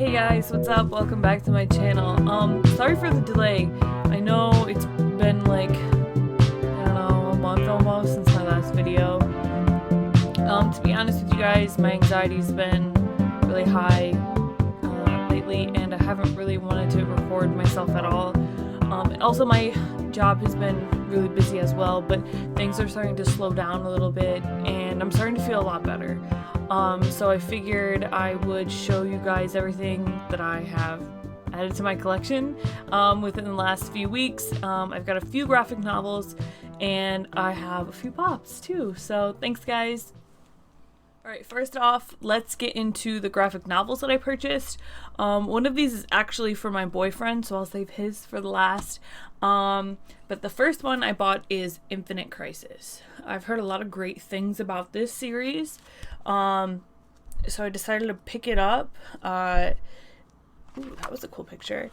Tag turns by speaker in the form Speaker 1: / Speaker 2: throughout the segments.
Speaker 1: Hey guys, what's up? Welcome back to my channel. Sorry for the delay. I know it's been like, I don't know, a month almost since my last video. To be honest with you guys, my anxiety's been really high lately, and I haven't really wanted to record myself at all. And also my job has been really busy as well, but things are starting to slow down a little bit, and I'm starting to feel a lot better. So I figured I would show you guys everything that I have added to my collection within the last few weeks. I've got a few graphic novels, and I have a few pops too, so thanks guys. Alright, first off, let's get into the graphic novels that I purchased. One of these is actually for my boyfriend, so I'll save his for the last. But the first one I bought is Infinite Crisis. I've heard a lot of great things about this series, so I decided to pick it up. Ooh, that was a cool picture.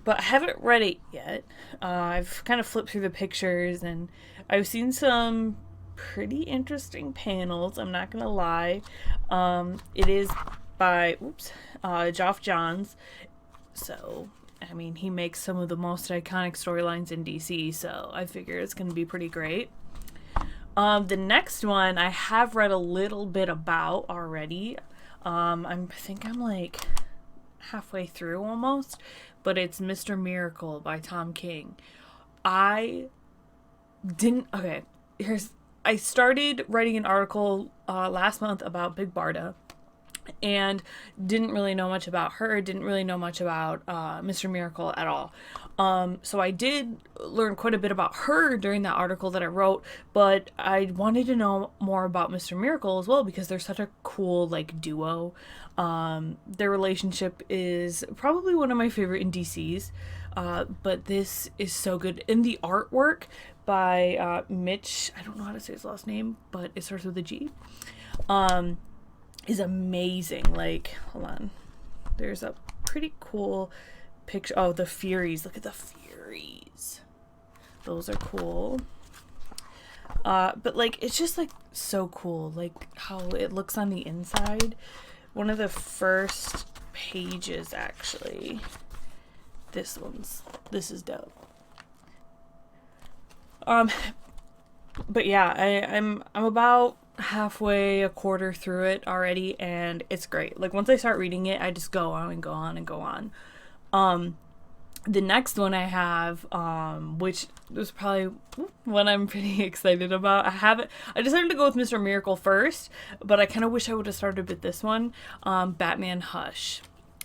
Speaker 1: But I haven't read it yet. I've kind of flipped through the pictures, and I've seen some pretty interesting panels, I'm not gonna lie. It is by Geoff Johns, so I mean, he makes some of the most iconic storylines in DC, so I figure it's gonna be pretty great. The next one I have read a little bit about already. I think I'm like halfway through almost, but it's Mr. Miracle by Tom King. I started writing an article last month about Big Barda, and didn't really know much about her, didn't really know much about Mr. Miracle at all. So I did learn quite a bit about her during that article that I wrote, but I wanted to know more about Mr. Miracle as well, because they're such a cool, like, duo. Their relationship is probably one of my favorite in DC's, but this is so good. And the artwork by Mitch, I don't know how to say his last name, but it starts with a G, is amazing. Like, hold on, there's a pretty cool picture. Oh, the Furies, look at the Furies, those are cool. But like, it's just like so cool, like how it looks on the inside. One of the first pages, actually, this is dope. But yeah, I'm about halfway, a quarter through it already, and it's great. Like, once I start reading it, I just go on and go on and go on. The next one I have, which was probably one I'm pretty excited about. I decided to go with Mr. Miracle first, but I kind of wish I would have started with this one, Batman Hush.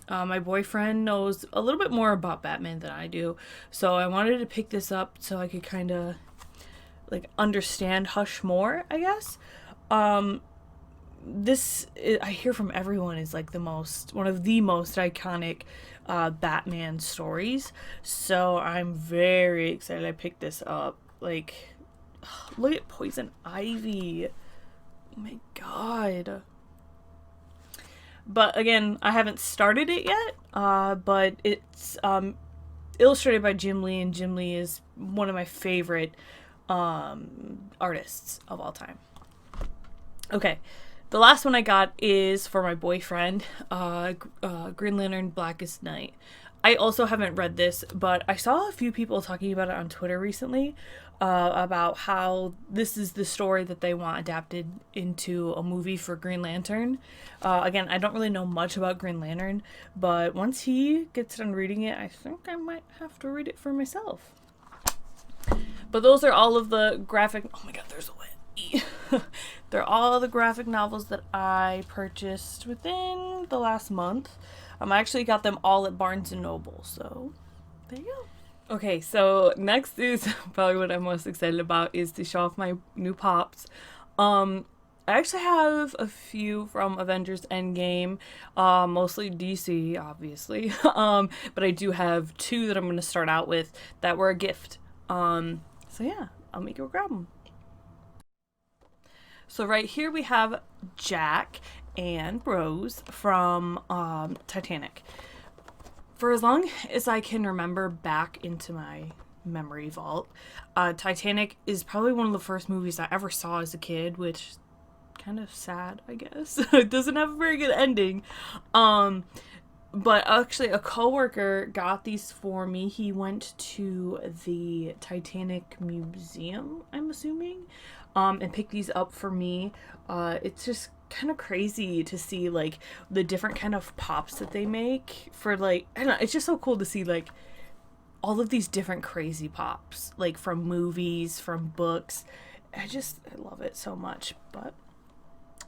Speaker 1: My boyfriend knows a little bit more about Batman than I do, so I wanted to pick this up so I could kind of like understand Hush more, I guess. I hear from everyone is like one of the most iconic Batman stories, so I'm very excited I picked this up. Like, look at Poison Ivy, oh my god. But again, I haven't started it yet, but it's illustrated by Jim Lee, and Jim Lee is one of my favorite artists of all time. Okay, the last one I got is for my boyfriend, Green Lantern Blackest Night. I also haven't read this, but I saw a few people talking about it on Twitter recently, about how this is the story that they want adapted into a movie for Green Lantern. Again, I don't really know much about Green Lantern, but once he gets done reading it, I think I might have to read it for myself. But those are all of the graphic... Oh my god, there's a wet. They're all the graphic novels that I purchased within the last month. I actually got them all at Barnes & Noble, so there you go. Okay, so next is probably what I'm most excited about, is to show off my new pops. I actually have a few from Avengers Endgame, mostly DC, obviously. But I do have two that I'm going to start out with that were a gift. So yeah, I'll make you grab them. So right here we have Jack and Rose from Titanic. For as long as I can remember back into my memory vault, Titanic is probably one of the first movies I ever saw as a kid, which kind of sad, I guess. It doesn't have a very good ending. But actually, a coworker got these for me. He went to the Titanic Museum, I'm assuming, and picked these up for me. It's just kind of crazy to see like the different kind of pops that they make for like, I don't know, it's just so cool to see like all of these different crazy pops, like from movies, from books. I love it so much. But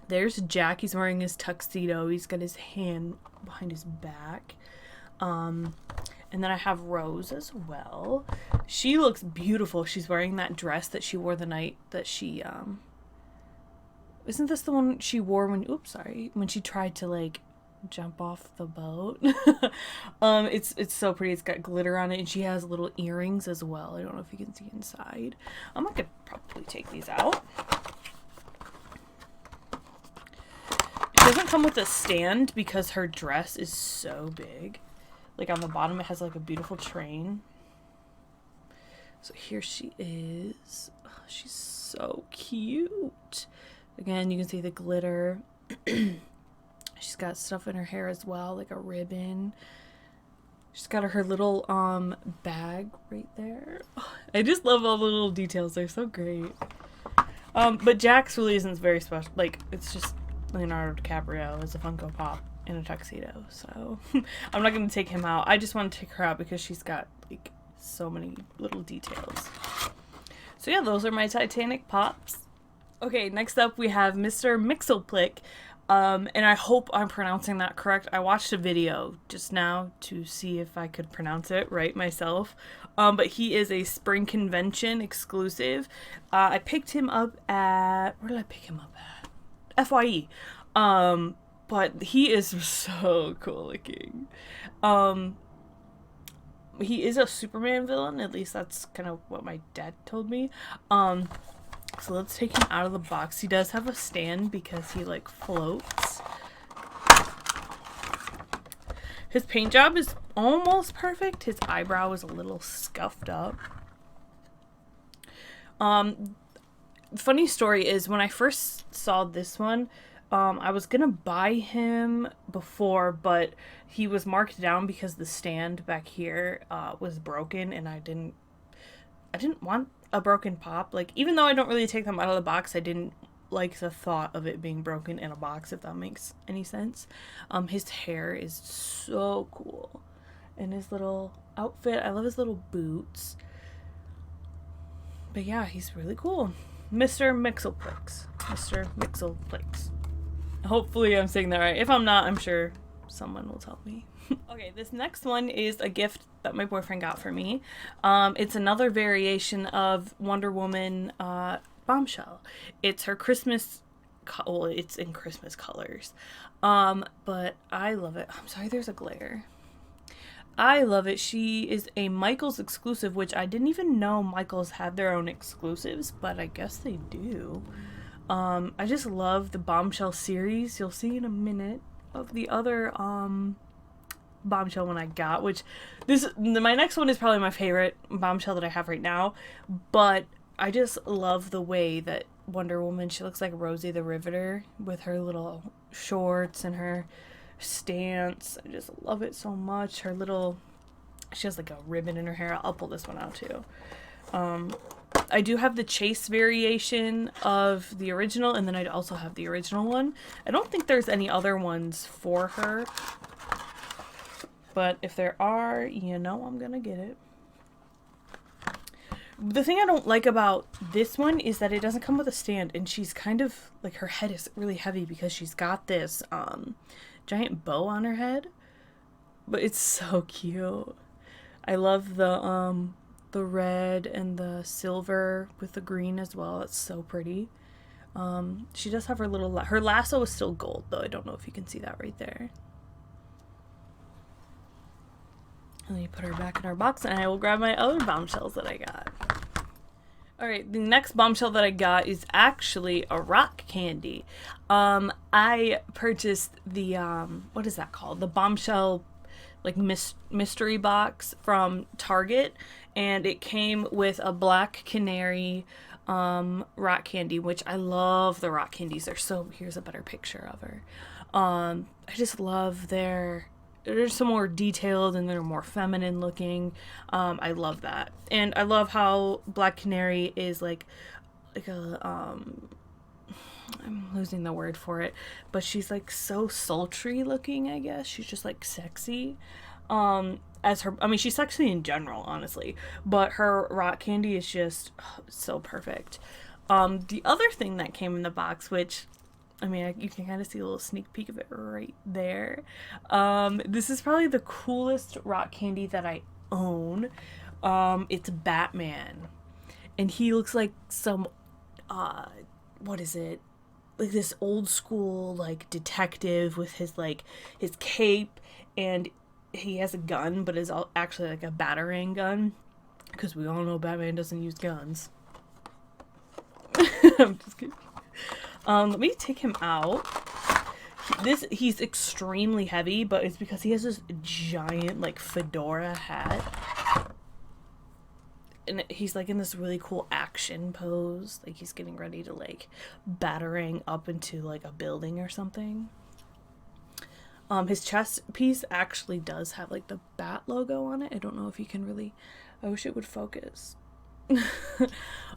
Speaker 1: there's Jack. He's wearing his tuxedo. He's got his hand behind his back. And then I have Rose as well. She looks beautiful. She's wearing that dress that she wore the night that she, isn't this the one she wore when she tried to like jump off the boat? It's so pretty. It's got glitter on it, and she has little earrings as well. I don't know if you can see inside. I could probably take these out. It doesn't come with a stand because her dress is so big. Like on the bottom it has like a beautiful train. So here she is. Oh, she's so cute. Again, you can see the glitter. She's got stuff in her hair as well, like a ribbon. She's got her little bag right there. Oh, I just love all the little details. They're so great. But Jax really isn't very special. Like, it's just Leonardo DiCaprio as a Funko Pop in a tuxedo. So I'm not going to take him out. I just want to take her out because she's got like so many little details. So yeah, those are my Titanic pops. Okay, next up we have Mr. Mixelplick. And I hope I'm pronouncing that correct. I watched a video just now to see if I could pronounce it right myself. But he is a spring convention exclusive. I picked him up at... Where did I pick him up at? FYE. But he is so cool looking. He is a Superman villain. At least that's kind of what my dad told me. So let's take him out of the box. He does have a stand because he like floats. His paint job is almost perfect. His eyebrow is a little scuffed up. Funny story is when I first saw this one, I was gonna buy him before, but he was marked down because the stand back here was broken, and I didn't want a broken pop. Like, even though I don't really take them out of the box, I didn't like the thought of it being broken in a box, if that makes any sense. His hair is so cool. And his little outfit, I love his little boots. But yeah, he's really cool. Mr. Mixelplix. Mr. Mixelplix. Hopefully I'm saying that right. If I'm not, I'm sure someone will tell me. Okay, this next one is a gift that my boyfriend got for me. It's another variation of Wonder Woman Bombshell. It's her Christmas... Well, it's in Christmas colors. But I love it. I'm sorry, there's a glare. I love it. She is a Michaels exclusive, which I didn't even know Michaels had their own exclusives, but I guess they do. I just love the Bombshell series. You'll see in a minute of the other Bombshell one I got, which my next one is probably my favorite Bombshell that I have right now, but I just love the way that Wonder Woman, she looks like Rosie the Riveter with her little shorts and her stance. I just love it so much. She has like a ribbon in her hair. I'll pull this one out too. I do have the chase variation of the original, and then I also have the original one. I don't think there's any other ones for her, but if there are, you know I'm gonna get it. The thing I don't like about this one is that it doesn't come with a stand, and she's kind of, like, her head is really heavy because she's got this giant bow on her head, but it's so cute. I love the red and the silver with the green as well. It's so pretty. She does have her her lasso is still gold, though. I don't know if you can see that right there. Let me put her back in our box, and I will grab my other Bombshells that I got. Alright, the next Bombshell that I got is actually a rock candy. I purchased the, what is that called? The Bombshell, like, mystery box from Target, and it came with a black canary rock candy, which I love the rock candies. Here's a better picture of her. I just love their they're some more detailed and they're more feminine looking. I love that. And I love how Black Canary is like a I'm losing the word for it, but she's like so sultry looking, I guess. She's just like sexy. As her, I mean, she's sexy in general, honestly, but her rock candy is just so perfect. The other thing that came in the box, which, I mean, you can kind of see a little sneak peek of it right there. This is probably the coolest rock candy that I own. It's Batman, and he looks like some, what is it? Like this old school like detective with his cape, and he has a gun, but is actually like a batarang gun, because we all know Batman doesn't use guns. I'm just kidding. Let me take him out. He's extremely heavy, but it's because he has this giant like fedora hat. And he's like in this really cool action pose, like he's getting ready to like batarang up into like a building or something. His chest piece actually does have like the bat logo on it. I don't know if you can really, I wish it would focus.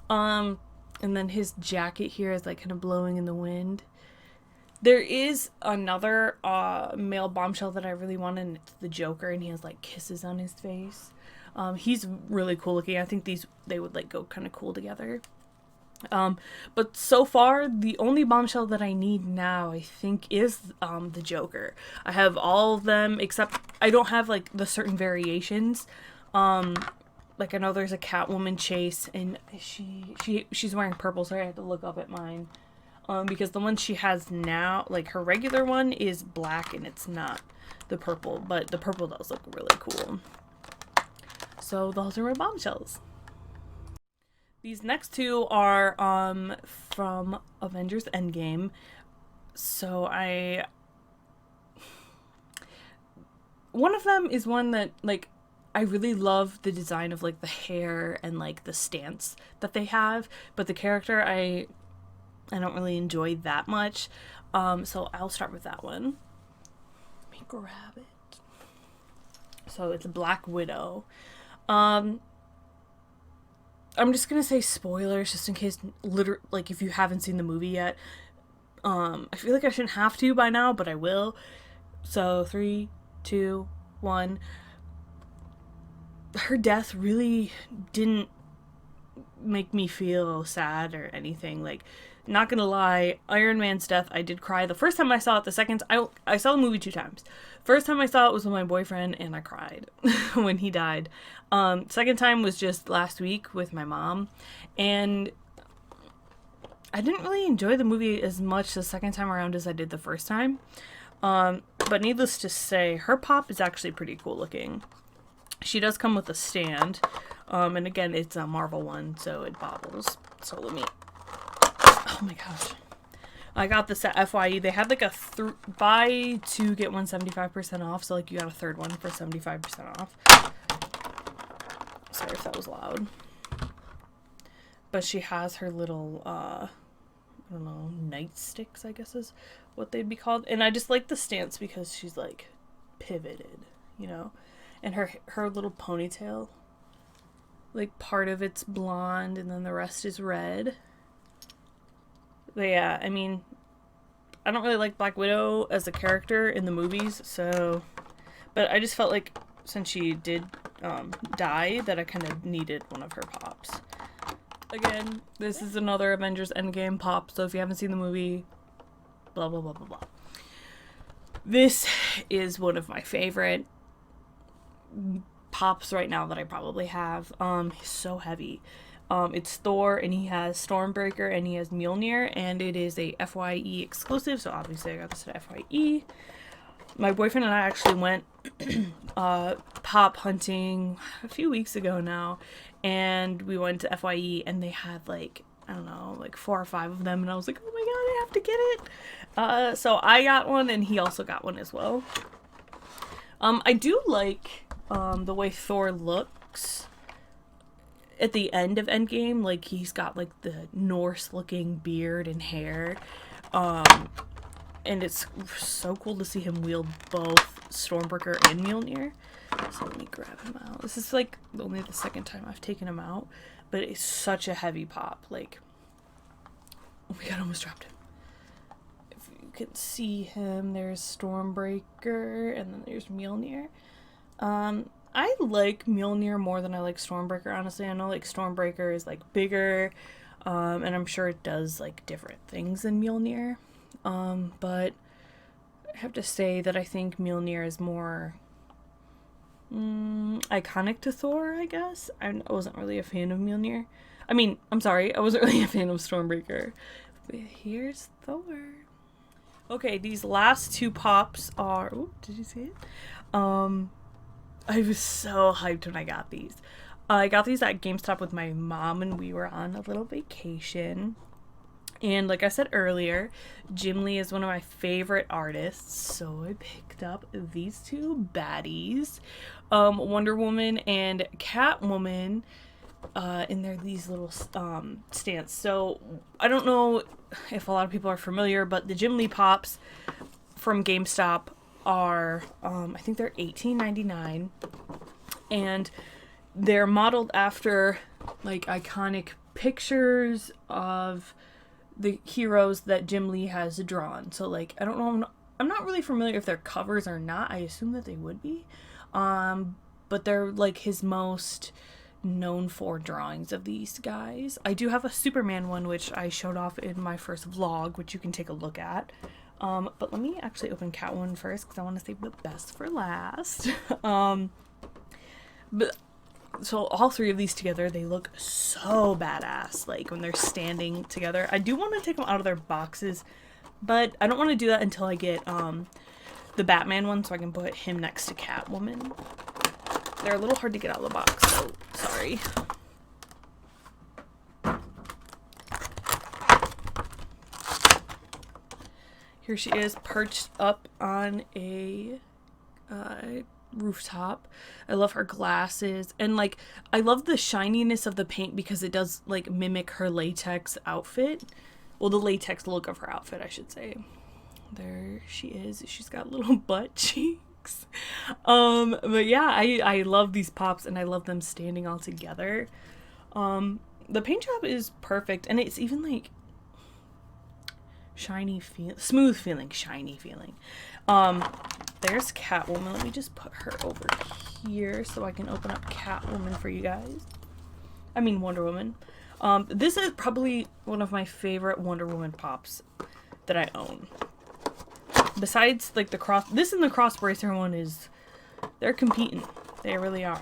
Speaker 1: And then his jacket here is like kind of blowing in the wind. There is another male bombshell that I really want, and it's the Joker, and he has like kisses on his face. He's really cool looking. I think they would like go kind of cool together. But so far, the only bombshell that I need now, I think, is the Joker. I have all of them, except I don't have like the certain variations. Like I know there's a Catwoman chase, and she's wearing purple, so I had to look up at mine. Because the one she has now, like her regular one, is black and it's not the purple, but the purple does look really cool. So those are my bombshells. These next two are from Avengers Endgame. So one of them is one that like I really love the design of like the hair and like the stance that they have, but the character I don't really enjoy that much. So I'll start with that one. Let me grab it. So it's Black Widow. I'm just gonna say spoilers just in case, like if you haven't seen the movie yet. I feel like I shouldn't have to by now, but I will. So 3, 2, 1. Her death really didn't make me feel sad or anything. Like, not gonna lie, Iron Man's death, I did cry. The first time I saw it, the second, I saw the movie 2 times. First time I saw it was with my boyfriend, and I cried when he died. Second time was just last week with my mom, and I didn't really enjoy the movie as much the second time around as I did the first time. But needless to say, her pop is actually pretty cool looking. She does come with a stand, and again, it's a Marvel one, so it bobbles. So let me... Oh my gosh. I got this at FYE. They had like a buy 2 get 1 75% off, so like you got a third one for 75% off. Sorry if that was loud. But she has her little, I don't know, nightsticks, I guess is what they'd be called. And I just like the stance because she's like pivoted, you know? And her little ponytail, like part of it's blonde and then the rest is red. But yeah, I mean, I don't really like Black Widow as a character in the movies, so... But I just felt like since she did die, that I kind of needed one of her pops. Again, this is another Avengers Endgame pop, so if you haven't seen the movie, blah, blah, blah, blah, blah. This is one of my favorite pops right now that I probably have. He's so heavy. It's Thor, and he has Stormbreaker, and he has Mjolnir, and it is a FYE exclusive, so obviously I got this at FYE. My boyfriend and I actually went pop hunting a few weeks ago now, and we went to FYE, and they had like, I don't know, like 4 or 5 of them, and I was like, oh my god, I have to get it! So I got one, and he also got one as well. I do like the way Thor looks at the end of Endgame. Like, he's got like the Norse looking beard and hair, and it's so cool to see him wield both Stormbreaker and Mjolnir. So let me grab him out. This is like only the second time I've taken him out, but it's such a heavy pop. Like, oh my god, I almost dropped him. If you can see him, there's Stormbreaker, and then there's Mjolnir. I like Mjolnir more than I like Stormbreaker, honestly. I know like Stormbreaker is like bigger, and I'm sure it does like different things than Mjolnir. But I have to say that I think Mjolnir is more iconic to Thor, I guess. I wasn't really a fan of Mjolnir. I mean, I'm sorry, I wasn't really a fan of Stormbreaker. But here's Thor. Okay, these last two pops are... Oh, did you see it? I was so hyped when I got these. I got these at GameStop with my mom, and we were on a little vacation. And like I said earlier, Jim Lee is one of my favorite artists, so I picked up these two baddies, Wonder Woman and Catwoman, in these little stands. So I don't know if a lot of people are familiar, but the Jim Lee pops from GameStop are, I think they're $18.99, and they're modeled after like iconic pictures of the heroes that Jim Lee has drawn. So like, I don't know, I'm not really familiar if they're covers or not. I assume that they would be, but they're like his most known for drawings of these guys. I do have a Superman one, which I showed off in my first vlog, which you can take a look at. But let me actually open Catwoman first, because I want to save the best for last. But so all three of these together, they look so badass, like when they're standing together. I do want to take them out of their boxes, but I don't want to do that until I get the Batman one, so I can put him next to Catwoman. They're a little hard to get out of the box, so sorry. Here she is, perched up on a rooftop. I love her glasses, and like I love the shininess of the paint because it does like mimic her latex outfit. Well, the latex look of her outfit, I should say. There she is. She's got little butt cheeks. But yeah, I love these pops, and I love them standing all together. The paint job is perfect, and it's even like shiny feel, smooth feeling, shiny feeling. There's Catwoman. Let me just put her over here so I can open up Catwoman for you guys. I mean Wonder Woman. This is probably one of my favorite Wonder Woman pops that I own. Besides like the cross, this and the cross bracer one is, they're competing. They really are.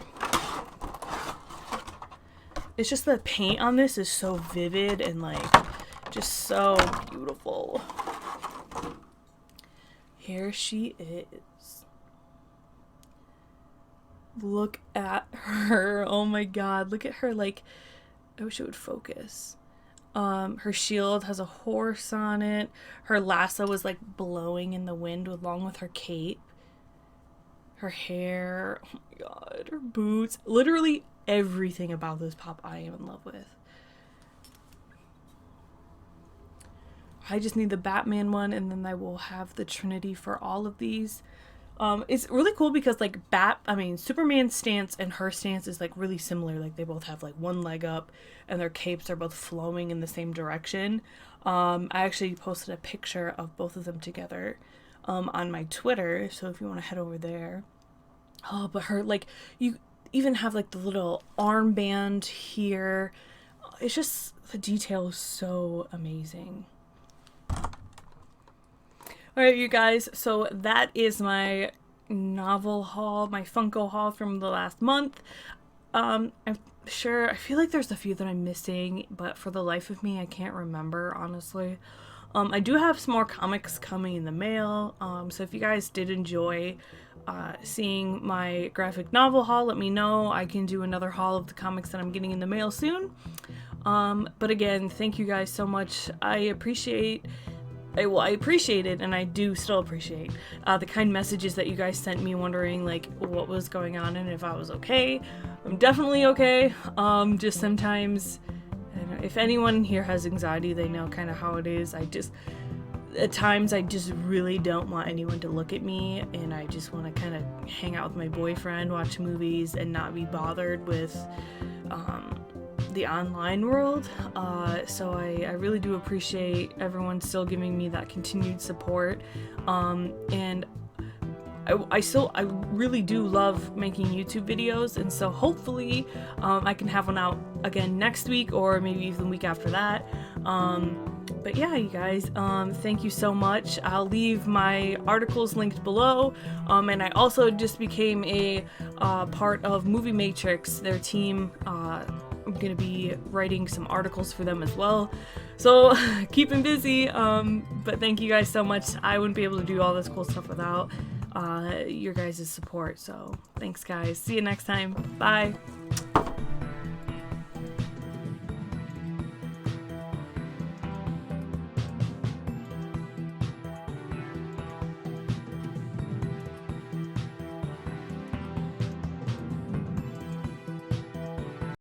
Speaker 1: It's just the paint on this is so vivid and like just so beautiful. Here she is. Look at her. Oh my god. Look at her. Like, I wish it would focus. Her shield has a horse on it. Her lasso is like blowing in the wind along with her cape. Her hair. Oh my god. Her boots. Literally everything about this pop I am in love with. I just need the Batman one, and then I will have the Trinity for all of these. It's really cool because like Superman's stance and her stance is like really similar. Like they both have like one leg up, and their capes are both flowing in the same direction. I actually posted a picture of both of them together on my Twitter, so if you want to head over there. Oh, but her, like, you even have like the little armband here. It's just, the detail is so amazing. Alright, you guys, so that is my novel haul, my Funko haul from the last month. I'm sure, I feel like there's a few that I'm missing, but for the life of me, I can't remember, honestly. I do have some more comics coming in the mail, so if you guys did enjoy seeing my graphic novel haul, let me know. I can do another haul of the comics that I'm getting in the mail soon. But again, thank you guys so much. I appreciate it, and I do still appreciate the kind messages that you guys sent me wondering like what was going on and if I was okay. I'm definitely okay. Just sometimes, I don't know, if anyone here has anxiety, they know kind of how it is. at times I just really don't want anyone to look at me, and I just want to kind of hang out with my boyfriend, watch movies, and not be bothered with the online world. So I really do appreciate everyone still giving me that continued support, and I really do love making YouTube videos, and so hopefully I can have one out again next week, or maybe even the week after that. But yeah, you guys, thank you so much. I'll leave my articles linked below, and I also just became a part of Movie Matrix, their team. I'm gonna be writing some articles for them as well, so keeping busy. But thank you guys so much. I wouldn't be able to do all this cool stuff without your guys' support, so thanks guys. See you next time. Bye.